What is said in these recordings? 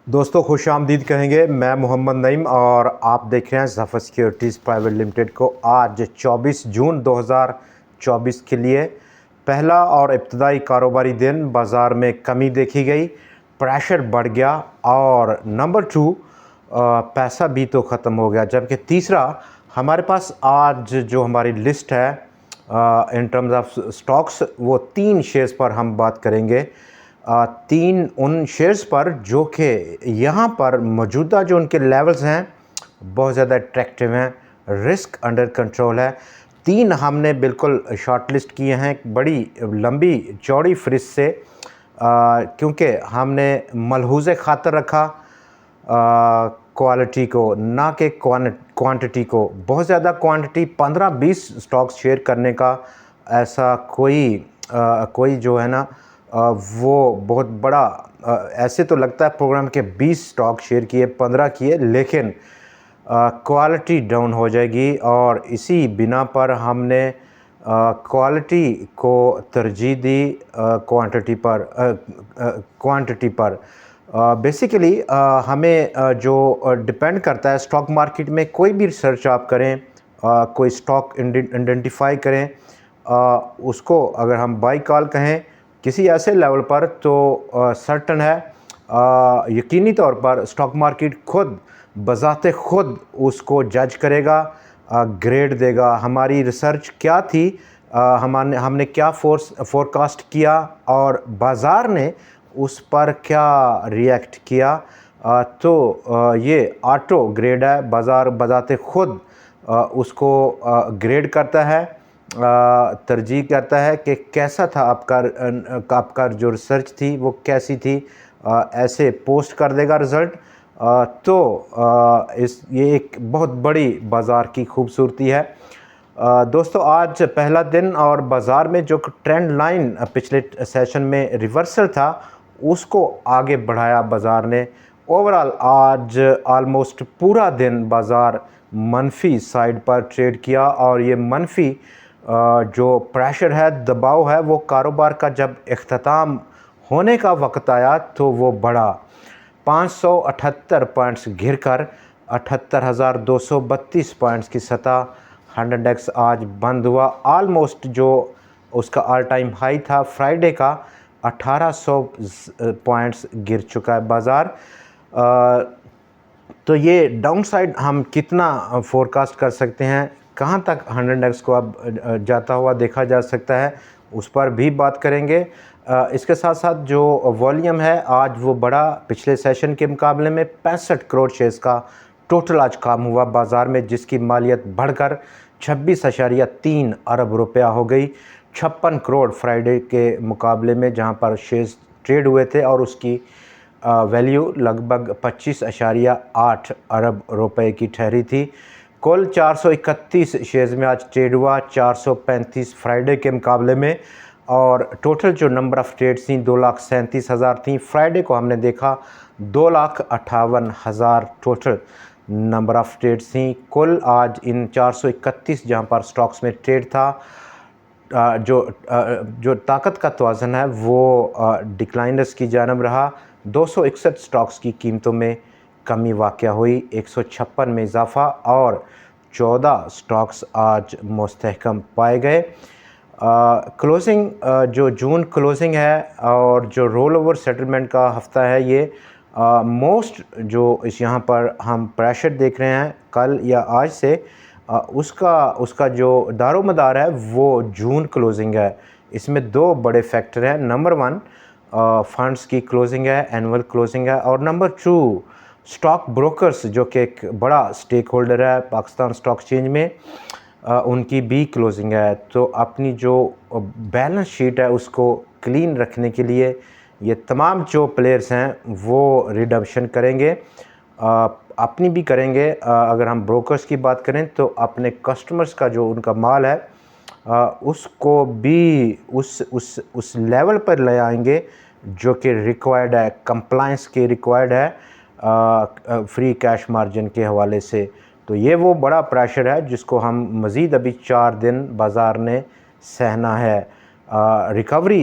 दोस्तों खुश आमदीद कहेंगे। मैं मोहम्मद नईम और आप देख रहे हैं ज़फ़र सिक्योरिटीज़ प्राइवेट लिमिटेड को। आज 24 जून 2024 के लिए पहला और इब्तदाई कारोबारी दिन बाज़ार में कमी देखी गई, प्रेशर बढ़ गया और नंबर 2 पैसा भी तो ख़त्म हो गया। जबकि तीसरा हमारे पास आज जो हमारी लिस्ट है इन टर्म्स ऑफ स्टॉक्स, वो 3 शेयर्स पर हम बात करेंगे। 3 उन शेयर्स पर जो कि यहाँ पर मौजूदा जो उनके लेवल्स हैं बहुत ज़्यादा अट्रैक्टिव हैं, रिस्क अंडर कंट्रोल है। 3 हमने बिल्कुल शॉर्ट लिस्ट किए हैं बड़ी लंबी चौड़ी फहरिस्त से, क्योंकि हमने मलहूज़ खातर रखा क्वालिटी को, ना कि क्वांटिटी को। बहुत ज़्यादा क्वांटिटी 15-20 स्टॉक्स शेयर करने का ऐसा कोई जो है ना वो बहुत बड़ा ऐसे तो लगता है प्रोग्राम के 20 स्टॉक शेयर किए, 15 किए, लेकिन क्वालिटी डाउन हो जाएगी और इसी बिना पर हमने क्वालिटी को तरजीह दी क्वांटिटी पर। बेसिकली हमें जो डिपेंड करता है स्टॉक मार्केट में, कोई भी रिसर्च आप करें, कोई स्टॉक आइडेंटिफाई करें, उसको अगर हम बाई कॉल कहें किसी ऐसे लेवल पर, तो सर्टन है, यकीनी तौर पर स्टॉक मार्केट खुद बज़ाते खुद उसको जज करेगा, ग्रेड देगा। हमारी रिसर्च क्या थी, हमने क्या फोरकास्ट किया और बाज़ार ने उस पर क्या रिएक्ट किया, तो ये ऑटो ग्रेड है। बाज़ार बज़ाते खुद उसको ग्रेड करता है, तरजीह करता है कि कैसा था आपका जो रिसर्च थी वो कैसी थी, ऐसे पोस्ट कर देगा रिज़ल्ट। ये एक बहुत बड़ी बाज़ार की खूबसूरती है। दोस्तों आज पहला दिन और बाज़ार में जो ट्रेंड लाइन पिछले सेशन में रिवर्सल था उसको आगे बढ़ाया बाज़ार ने। ओवरऑल आज आलमोस्ट पूरा दिन बाज़ार मनफी साइड पर ट्रेड किया और ये मनफी जो प्रेशर है, दबाव है, वो कारोबार का जब इख्तिताम होने का वक्त आया तो वो बढ़ा। 578 पॉइंट्स गिर कर 78,232 पॉइंट्स की सतह 100x आज बंद हुआ। आलमोस्ट जो उसका ऑल टाइम हाई था फ्राइडे का 1800 पॉइंट्स गिर चुका है बाज़ार। तो ये डाउन साइड हम कितना फोरकास्ट कर सकते हैं, कहाँ तक 100x को अब जाता हुआ देखा जा सकता है, उस पर भी बात करेंगे। इसके साथ साथ जो वॉल्यूम है आज वो बढ़ा पिछले सेशन के मुकाबले में। 65 करोड़ शेयर्स का टोटल आज काम हुआ बाज़ार में, जिसकी मालियत बढ़कर 26.3 अरब रुपया हो गई। 56 करोड़ फ्राइडे के मुकाबले में जहां पर शेयर्स ट्रेड हुए थे और उसकी वैल्यू लगभग 25.8 अरब रुपए की ठहरी थी। कुल 431 शेयर्स में आज ट्रेड हुआ, 435 फ्राइडे के मुकाबले में, और टोटल जो नंबर ऑफ़ ट्रेड्स थी 2,37,000 थी। फ्राइडे को हमने देखा 2,58,000 टोटल नंबर ऑफ़ ट्रेड्स थी। कुल आज इन 431 जहां पर स्टॉक्स में ट्रेड था, जो ताकत का तवाज़न है वो डिक्लाइनर्स की जानब रहा। 261 स्टॉक्स की कीमतों में कमी वाक़या हुई, 156 में इजाफ़ा और 14 स्टॉक्स आज मुस्तहकम पाए गए। क्लोजिंग जो जून क्लोजिंग है और जो रोल ओवर सेटलमेंट का हफ़्ता है, ये मोस्ट जो इस यहाँ पर हम प्रेशर देख रहे हैं कल या आज से, उसका जो दारोमदार है वो जून क्लोजिंग है। इसमें 2 बड़े फैक्टर हैं। नंबर 1 फंड्स की क्लोजिंग है, एनुअल क्लोजिंग है, और नंबर 2 स्टॉक ब्रोकर्स जो कि एक बड़ा स्टेक होल्डर है पाकिस्तान स्टॉक एक्सचेंज में, उनकी भी क्लोजिंग है। तो अपनी जो बैलेंस शीट है उसको क्लीन रखने के लिए ये तमाम जो प्लेयर्स हैं वो रिडम्पशन करेंगे, अपनी भी करेंगे। अगर हम ब्रोकर्स की बात करें तो अपने कस्टमर्स का जो उनका माल है उसको भी उस लेवल पर ले आएंगे जो कि रिक्वायर्ड है, कंप्लायंस के रिक्वायर्ड है फ्री कैश मार्जिन के हवाले से। तो ये वो बड़ा प्रेशर है जिसको हम मज़ीद अभी 4 दिन बाज़ार ने सहना है। Recovery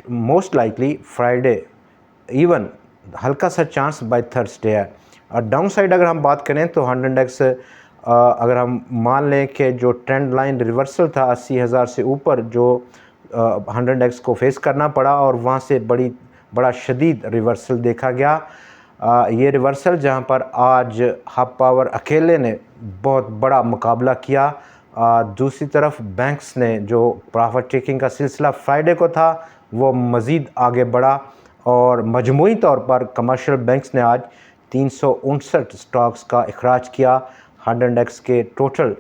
most likely Friday, even हल्का सा चांस बाय थर्सडे है। और डाउन साइड अगर हम बात करें तो 100x अगर हम मान लें कि जो ट्रेंड लाइन रिवर्सल था 80,000 से ऊपर, जो 100x को फेस करना पड़ा और वहाँ से बड़ा शदीद रिवर्सल देखा गया। ये रिवर्सल जहाँ पर आज हब पावर अकेले ने बहुत बड़ा मुकाबला किया। दूसरी तरफ बैंक्स ने जो प्रॉफिट टेकिंग का सिलसिला फ्राइडे को था वो मज़ीद आगे बढ़ा और मजमूई तौर पर कमर्शियल बैंक्स ने आज 359 स्टॉक्स का इखराज किया। 100x के टोटल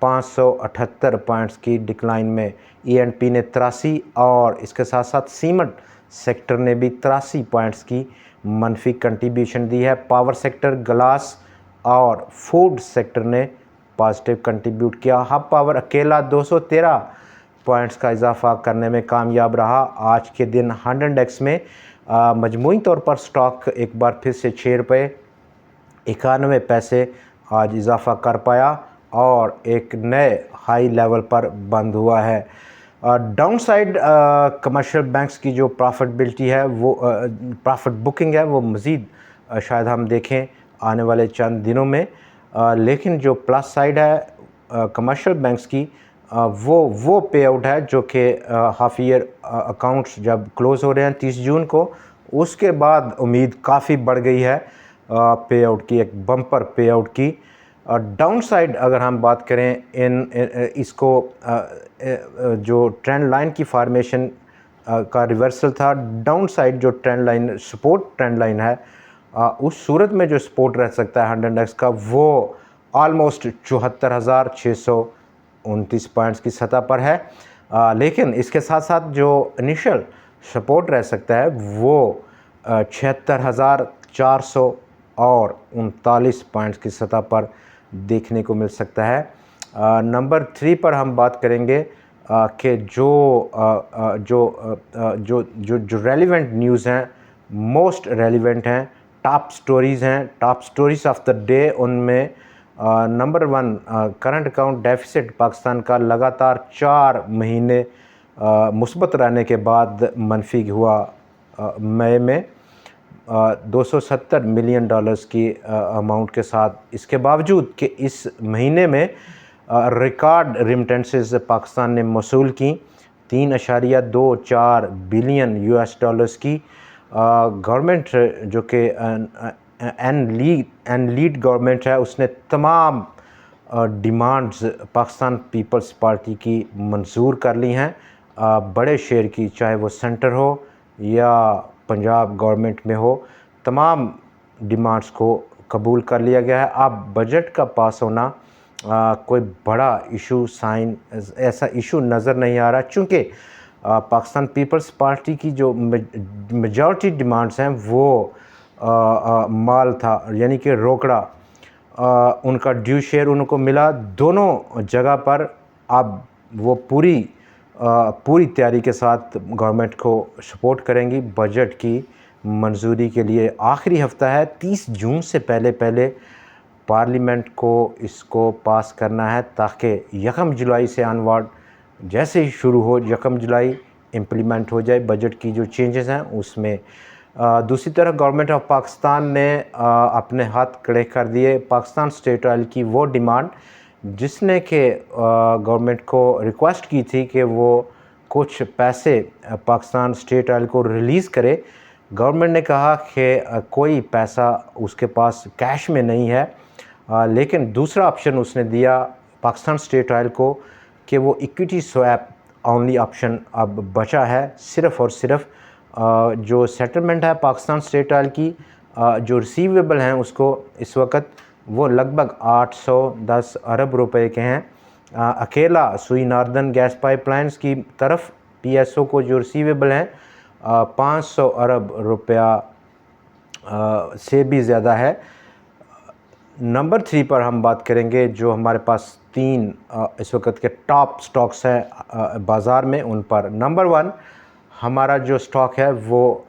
578 पॉइंट्स की डिक्लाइन में E&P ने 83 और इसके साथ साथ सीमेंट सेक्टर ने भी 83 पॉइंट्स की मनफी कंट्रीब्यूशन दी है। पावर सेक्टर, ग्लास और फूड सेक्टर ने पॉजिटिव कंट्रीब्यूट किया। हब पावर अकेला 213 पॉइंट्स का इजाफा करने में कामयाब रहा। आज के दिन 100x में मजमूई तौर पर स्टॉक एक बार फिर से 6 रुपये 91 पैसे आज इजाफा कर पाया और एक नए हाई लेवल पर बंद हुआ है। डाउन साइड कमर्शियल बैंक्स की जो प्रॉफिटेबिलिटी है वो प्रॉफिट बुकिंग है वो मज़ीद शायद हम देखें आने वाले चंद दिनों में। लेकिन जो प्लस साइड है कमर्शियल बैंक्स की वो पे आउट है जो कि हाफ ईयर अकाउंट्स जब क्लोज़ हो रहे हैं 30 जून को, उसके बाद उम्मीद काफ़ी बढ़ गई है पे आउट की, एक बम्पर पे आउट की। डाउन साइड अगर हम बात करें इसको जो ट्रेंड लाइन की फार्मेशन का रिवर्सल था, डाउन साइड जो trend line support trend line है उस सूरत में जो सपोर्ट रह सकता है 100x का वो ऑलमोस्ट 74,629 पॉइंट्स की सतह पर है। लेकिन इसके साथ साथ जो इनिशियल सपोर्ट रह सकता है वो 76,400 और 39 पॉइंट्स की सतह पर देखने को मिल सकता है। नंबर 3 पर हम बात करेंगे कि जो रेलिवेंट न्यूज़ हैं, मोस्ट रेलिवेंट हैं, टॉप स्टोरीज़ हैं, top stories of the day. उनमें number 1 current account deficit Pakistan का लगातार 4 महीने मुस्बत रहने के बाद मनफी हुआ मई में 270 मिलियन डॉलर्स की अमाउंट के साथ। इसके बावजूद कि इस महीने में रिकॉर्ड रिमिटेंसेस पाकिस्तान ने मौसूल की 3.24 बिलियन US डॉलर्स की। गवर्नमेंट जो कि एन लीड गवर्नमेंट है उसने तमाम डिमांड्स पाकिस्तान पीपल्स पार्टी की मंजूर कर ली हैं, बड़े शेयर की, चाहे वो सेंटर हो या पंजाब गवर्नमेंट में हो, तमाम डिमांड्स को कबूल कर लिया गया है। अब बजट का पास होना कोई बड़ा इशू ऐसा इशू नज़र नहीं आ रहा, चूँकि पाकिस्तान पीपल्स पार्टी की जो मेजॉरिटी डिमांड्स हैं वो माल था, यानी कि रोकड़ा, उनका ड्यू शेयर उनको मिला दोनों जगह पर। अब वो पूरी तैयारी के साथ गवर्नमेंट को सपोर्ट करेंगी बजट की मंजूरी के लिए। आखिरी हफ्ता है, 30 जून से पहले पार्लियामेंट को इसको पास करना है ताकि 1 जुलाई से ऑनवर्ड जैसे ही शुरू हो 1 जुलाई इम्प्लीमेंट हो जाए बजट की जो चेंजेस हैं उसमें। दूसरी तरफ गवर्नमेंट ऑफ पाकिस्तान ने अपने हाथ खड़े कर दिए पाकिस्तान स्टेट ऑयल की वो डिमांड जिसने कि गवर्नमेंट को रिक्वेस्ट की थी कि वो कुछ पैसे पाकिस्तान स्टेट ऑयल को रिलीज़ करे। गवर्नमेंट ने कहा कि कोई पैसा उसके पास कैश में नहीं है, लेकिन दूसरा ऑप्शन उसने दिया पाकिस्तान स्टेट ऑयल को कि वो इक्विटी स्वैप ओनली ऑप्शन अब बचा है। सिर्फ़ और सिर्फ जो सेटलमेंट है पाकिस्तान स्टेट ऑयल की जो रिसीवेबल हैं उसको इस वक्त वो लगभग 810 अरब रुपए के हैं। अकेला सुई नॉर्दर्न गैस पाइपलाइंस की तरफ PSO को जो रिसीवेबल हैं 500 अरब रुपया से भी ज़्यादा है। नंबर 3 पर हम बात करेंगे जो हमारे पास 3 इस वक्त के टॉप स्टॉक्स हैं बाज़ार में, उन पर। नंबर 1 हमारा जो स्टॉक है वो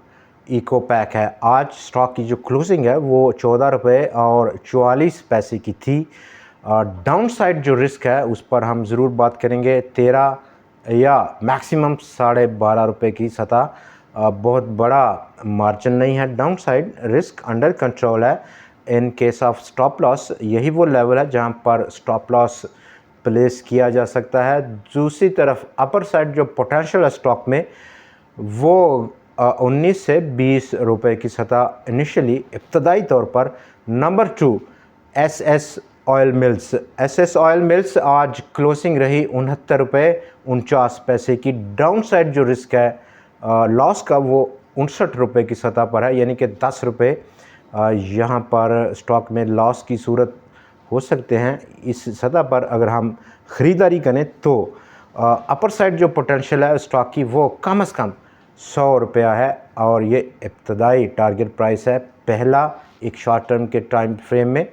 इको पैक है। आज स्टॉक की जो क्लोजिंग है वो 14 रुपये और 44 पैसे की थी। डाउन साइड जो रिस्क है उस पर हम ज़रूर बात करेंगे। 13 या मैक्सिमम 12.5 रुपये की सतह बहुत बड़ा मार्जिन नहीं है, downside risk under control है। In case of stop loss यही वो लेवल है जहां पर स्टॉप लॉस प्लेस किया जा सकता है। दूसरी तरफ अपर साइड जो पोटेंशियल है स्टॉक में वो 19 से 20 रुपए की सतह इनिशियली इब्तदाई तौर पर। Number 2 SS oil mills. SS oil mills आज क्लोजिंग रही 69 रुपये 49 पैसे की। डाउन साइड जो रिस्क है लॉस का वो 59 रुपये की सतह पर है, यानी कि 10 रुपये यहाँ पर स्टॉक में लॉस की सूरत हो सकते हैं। इस सतह पर अगर हम ख़रीदारी करें तो अपर साइड जो पोटेंशियल है स्टॉक की वो कम से कम 100 रुपया है और ये इब्तदाई टारगेट प्राइस है, पहला एक शॉर्ट टर्म के टाइम फ्रेम में।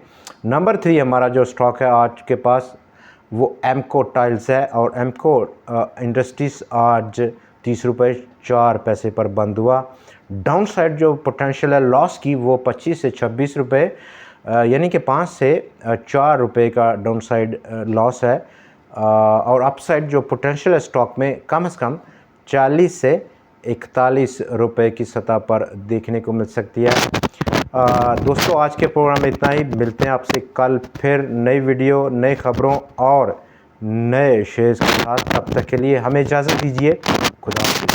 नंबर 3 हमारा जो स्टॉक है आज के पास वो एमको टाइल्स है और एमको इंडस्ट्रीज़ आज 30 रुपये 4 पैसे पर बंद हुआ। डाउन साइड जो पोटेंशियल है लॉस की वो 25 से 26 रुपये यानी कि 5 से 4 रुपये का डाउन साइड लॉस है और अपसाइड जो पोटेंशियल है स्टॉक में कम से कम 40 से 41 रुपये की सतह पर देखने को मिल सकती है। दोस्तों आज के प्रोग्राम में इतना ही, मिलते हैं आपसे कल फिर नई वीडियो, नई खबरों और नए शेयर्स के साथ। तब तक के लिए हमें इजाज़त दीजिए। खुदा हाफ़िज़।